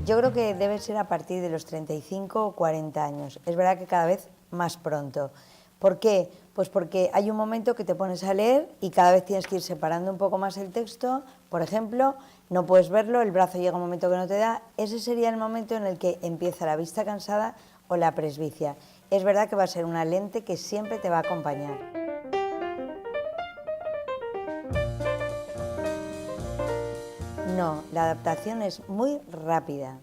Yo creo que debe ser a partir de los 35 o 40 años. Es verdad que cada vez más pronto. ¿Por qué? Pues porque hay un momento que te pones a leer y cada vez tienes que ir separando un poco más el texto. Por ejemplo, no puedes verlo, el brazo llega un momento que no te da. Ese sería el momento en el que empieza la vista cansada o la presbicia. Es verdad que va a ser una lente que siempre te va a acompañar. No, la adaptación es muy rápida.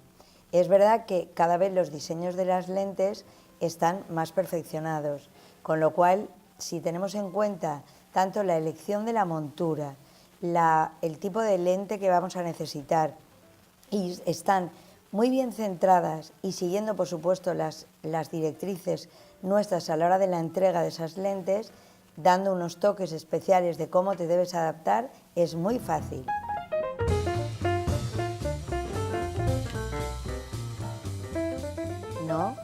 Es verdad que cada vez los diseños de las lentes están más perfeccionados, con lo cual, si tenemos en cuenta tanto la elección de la montura, el tipo de lente que vamos a necesitar, y están muy bien centradas y siguiendo, por supuesto, las directrices nuestras a la hora de la entrega de esas lentes, dando unos toques especiales de cómo te debes adaptar, es muy fácil. No,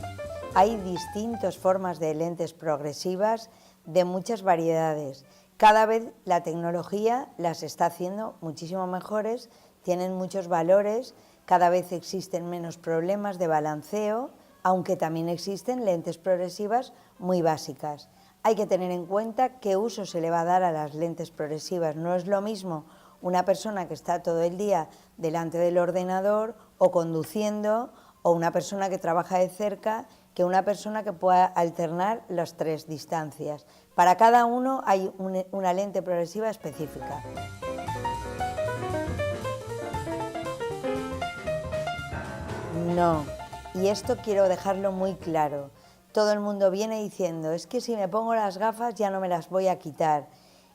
hay distintas formas de lentes progresivas de muchas variedades. Cada vez la tecnología las está haciendo muchísimo mejores, tienen muchos valores, cada vez existen menos problemas de balanceo, aunque también existen lentes progresivas muy básicas. Hay que tener en cuenta qué uso se le va a dar a las lentes progresivas. No es lo mismo una persona que está todo el día delante del ordenador o conduciendo, o una persona que trabaja de cerca, que una persona que pueda alternar las tres distancias. Para cada uno hay una lente progresiva específica. No, y esto quiero dejarlo muy claro. Todo el mundo viene diciendo, es que si me pongo las gafas ya no me las voy a quitar.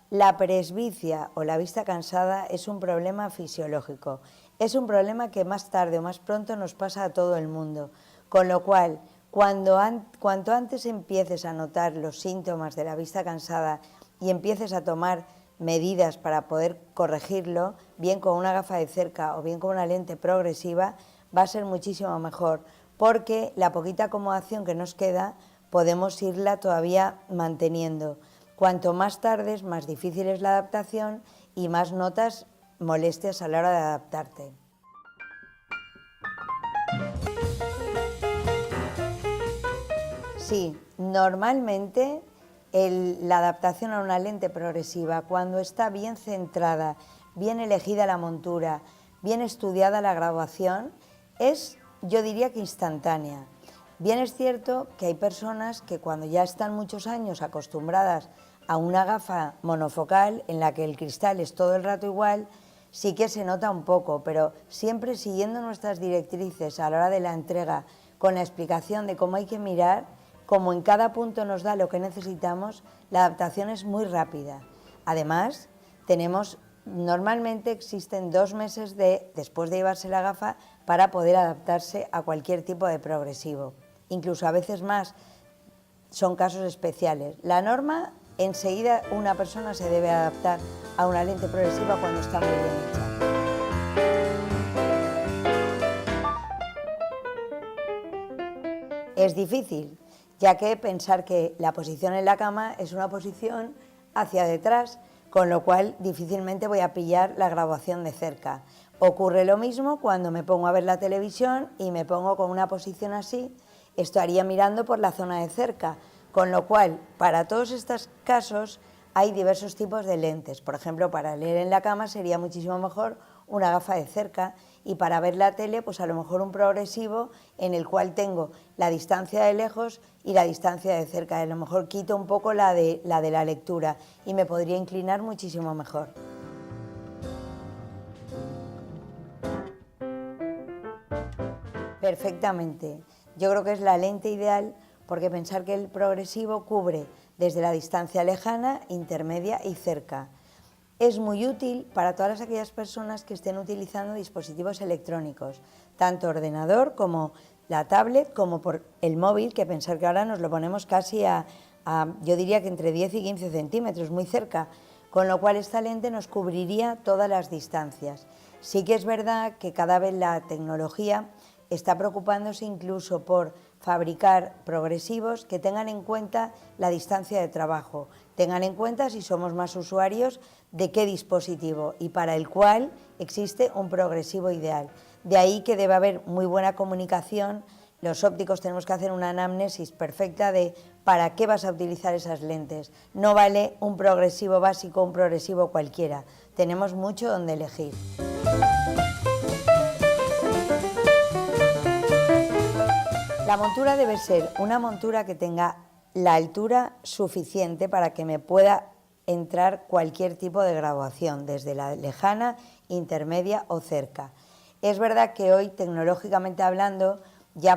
La presbicia o la vista cansada es un problema fisiológico. Es un problema que más tarde o más pronto nos pasa a todo el mundo. Con lo cual, cuanto antes empieces a notar los síntomas de la vista cansada y empieces a tomar medidas para poder corregirlo, bien con una gafa de cerca o bien con una lente progresiva, va a ser muchísimo mejor, porque la poquita acomodación que nos queda podemos irla todavía manteniendo. Cuanto más tardes, más difícil es la adaptación y más notas molestias a la hora de adaptarte. Sí, normalmente la adaptación a una lente progresiva, cuando está bien centrada, bien elegida la montura, bien estudiada la graduación, es, yo diría que instantánea. Bien es cierto que hay personas que cuando ya están muchos años acostumbradas a una gafa monofocal en la que el cristal es todo el rato igual, sí que se nota un poco, pero siempre siguiendo nuestras directrices a la hora de la entrega, con la explicación de cómo hay que mirar, como en cada punto nos da lo que necesitamos, la adaptación es muy rápida. Además, normalmente existen 2 meses después de llevarse la gafa para poder adaptarse a cualquier tipo de progresivo. Incluso a veces más, son casos especiales. La norma, enseguida una persona se debe adaptar a una lente progresiva cuando está muy bien hecha. Es difícil, ya que pensar que la posición en la cama es una posición hacia detrás, con lo cual difícilmente voy a pillar la graduación de cerca. Ocurre lo mismo cuando me pongo a ver la televisión y me pongo con una posición así, estaría mirando por la zona de cerca, con lo cual para todos estos casos hay diversos tipos de lentes. Por ejemplo, para leer en la cama sería muchísimo mejor una gafa de cerca, y para ver la tele, pues a lo mejor un progresivo en el cual tengo la distancia de lejos y la distancia de cerca. A lo mejor quito un poco la de la lectura y me podría inclinar muchísimo mejor. Perfectamente. Yo creo que es la lente ideal, porque pensar que el progresivo cubre desde la distancia lejana, intermedia y cerca. Es muy útil para todas aquellas personas que estén utilizando dispositivos electrónicos, tanto ordenador como la tablet, como por el móvil, que pensar que ahora nos lo ponemos casi yo diría que entre 10 y 15 centímetros, muy cerca, con lo cual esta lente nos cubriría todas las distancias. Sí que es verdad que cada vez la tecnología está preocupándose incluso por fabricar progresivos que tengan en cuenta la distancia de trabajo, tengan en cuenta si somos más usuarios de qué dispositivo, y para el cual existe un progresivo ideal. De ahí que debe haber muy buena comunicación. Los ópticos tenemos que hacer una anamnesis perfecta de para qué vas a utilizar esas lentes. No vale un progresivo básico, un progresivo cualquiera. Tenemos mucho donde elegir. La montura debe ser una montura que tenga la altura suficiente para que me pueda entrar cualquier tipo de graduación, desde la lejana, intermedia o cerca. Es verdad que hoy, tecnológicamente hablando, ya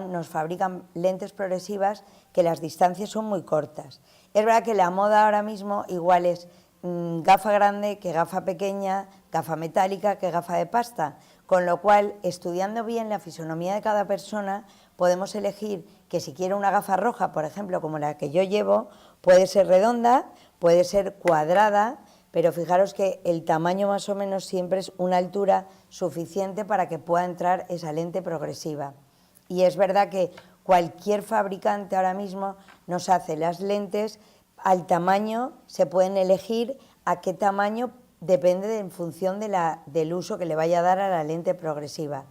nos fabrican lentes progresivas que las distancias son muy cortas. Es verdad que la moda ahora mismo igual es gafa grande que gafa pequeña, gafa metálica que gafa de pasta, con lo cual, estudiando bien la fisonomía de cada persona, podemos elegir que si quiero una gafa roja, por ejemplo, como la que yo llevo, puede ser redonda, puede ser cuadrada, pero fijaros que el tamaño más o menos siempre es una altura suficiente para que pueda entrar esa lente progresiva. Y es verdad que cualquier fabricante ahora mismo nos hace las lentes al tamaño, se pueden elegir a qué tamaño, depende en función del uso que le vaya a dar a la lente progresiva.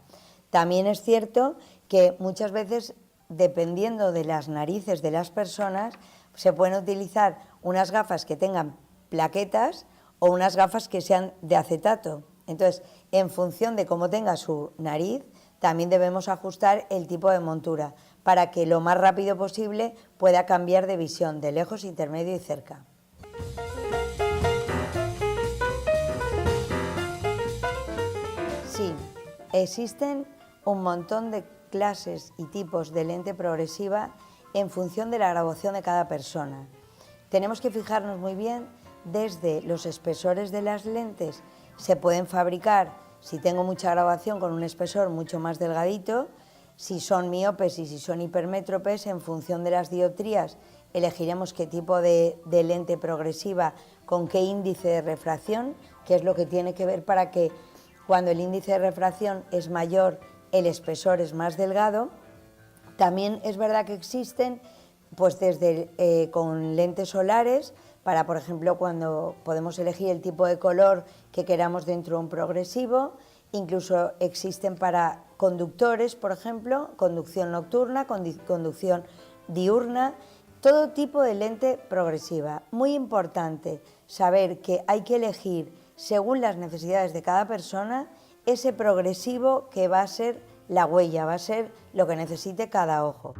También es cierto que muchas veces, dependiendo de las narices de las personas, se pueden utilizar unas gafas que tengan plaquetas o unas gafas que sean de acetato. Entonces, en función de cómo tenga su nariz, también debemos ajustar el tipo de montura para que lo más rápido posible pueda cambiar de visión, de lejos, intermedio y cerca. Sí, existen un montón de clases y tipos de lente progresiva en función de la graduación de cada persona. Tenemos que fijarnos muy bien desde los espesores de las lentes. Se pueden fabricar, si tengo mucha graduación, con un espesor mucho más delgadito. Si son miopes y si son hipermétropes, en función de las dioptrías, elegiremos qué tipo de lente progresiva, con qué índice de refracción, que es lo que tiene que ver para que cuando el índice de refracción es mayor, el espesor es más delgado. También es verdad que existen, pues desde con lentes solares, para, por ejemplo, cuando podemos elegir el tipo de color que queramos dentro de un progresivo. Incluso existen para conductores, por ejemplo, conducción nocturna, conducción diurna, todo tipo de lente progresiva. Muy importante saber que hay que elegir, según las necesidades de cada persona, ese progresivo que va a ser la huella, va a ser lo que necesite cada ojo.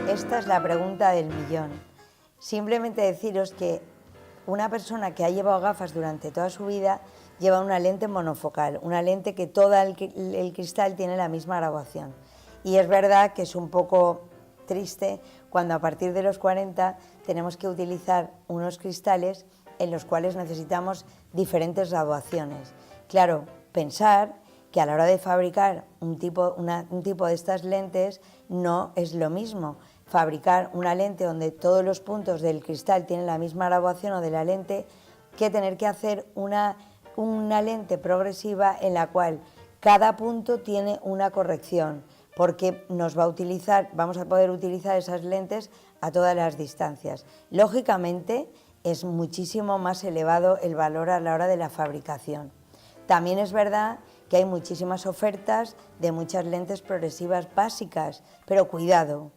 Esta es la pregunta del millón. Simplemente deciros que una persona que ha llevado gafas durante toda su vida lleva una lente monofocal, una lente que todo el cristal tiene la misma graduación. Y es verdad que es un poco triste cuando a partir de los 40 tenemos que utilizar unos cristales en los cuales necesitamos diferentes graduaciones. Claro, pensar que a la hora de fabricar un tipo de estas lentes no es lo mismo. Fabricar una lente donde todos los puntos del cristal tienen la misma graduación o de la lente, que tener que hacer una lente progresiva en la cual cada punto tiene una corrección, porque vamos a poder utilizar esas lentes a todas las distancias. Lógicamente es muchísimo más elevado el valor a la hora de la fabricación. También es verdad que hay muchísimas ofertas de muchas lentes progresivas básicas, pero cuidado,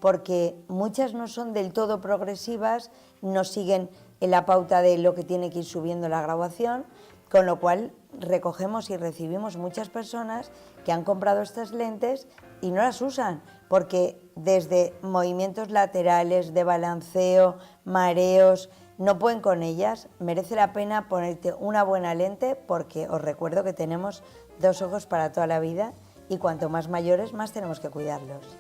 porque muchas no son del todo progresivas, no siguen en la pauta de lo que tiene que ir subiendo la graduación, con lo cual recogemos y recibimos muchas personas que han comprado estas lentes y no las usan, porque desde movimientos laterales, de balanceo, mareos, no pueden con ellas. Merece la pena ponerte una buena lente, porque os recuerdo que tenemos dos ojos para toda la vida y cuanto más mayores, más tenemos que cuidarlos.